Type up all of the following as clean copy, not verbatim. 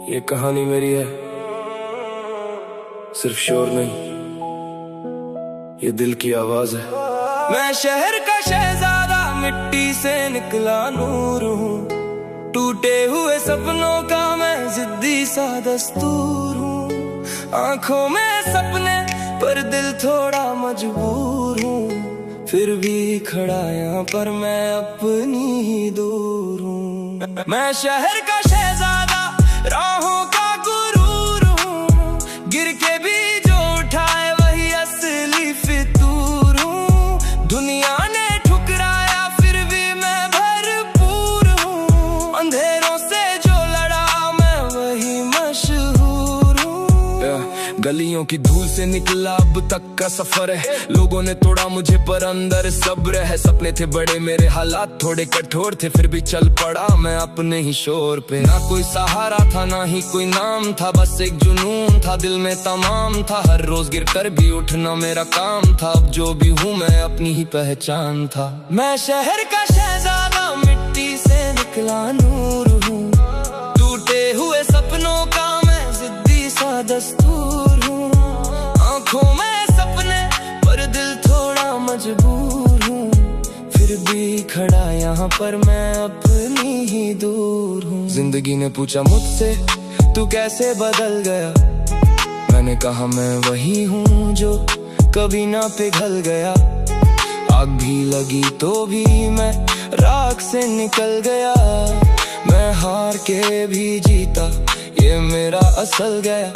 ये कहानी मेरी है, सिर्फ शोर नहीं, ये दिल की आवाज है। मैं शहर का शहजादा, मिट्टी से निकला नूर हूँ, टूटे हुए सपनों का मैं जिद्दी सा दस्तूर हूँ। आंखों में सपने पर दिल थोड़ा मजबूर हूँ, फिर भी खड़ा यहाँ पर मैं अपनी ही दूर हूँ। मैं शहर का शहजादा, राहों का गुरूर हूँ, गिर के भी जो उठाए वही असली फितूर हूँ। दुनिया ने ठुकराया फिर भी मैं भरपूर हूँ, अंधेरों से जो लड़ा मैं वही मशहूर हूँ। गलियों की धूल से निकला अब तक का सफर है, लोगों ने तोड़ा मुझे पर अंदर सब्र है। सपने थे बड़े, मेरे हालात थोड़े कठोर थे, फिर भी चल पड़ा मैं अपने ही शोर पे। ना कोई सहारा था ना ही कोई नाम था, बस एक जुनून था दिल में तमाम था। हर रोज गिर कर भी उठना मेरा काम था, अब जो भी हूँ मैं अपनी ही पहचान था। मैं शहर का शहजादा, मिट्टी से निकला नूर हूँ, टूटे हुए सपनों का मैं जिद्दी सा दस्तूर हूँ। आंखों में सपने पर दिल थोड़ा मजबूर हूँ, फिर भी खड़ा यहाँ पर मैं अपनी ही दूर हूँ। जिंदगी ने पूछा मुझसे तू कैसे बदल गया, मैंने कहा मैं वही हूँ जो कभी ना पिघल गया। आग भी लगी तो भी मैं राख से निकल गया, मैं हार के भी जीता ये मेरा असल गया।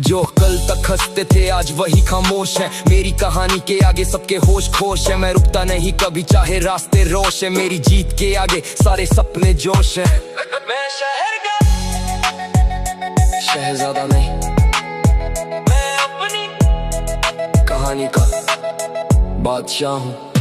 जो कल तक हंसते थे आज वही खामोश है, मेरी कहानी के आगे सबके होश खोश है। मैं रुकता नहीं कभी चाहे रास्ते रोश है, मेरी जीत के आगे सारे सपने जोश है। मैं शहर का शहजादा नहीं, मैं अपनी कहानी का बादशाह हूँ।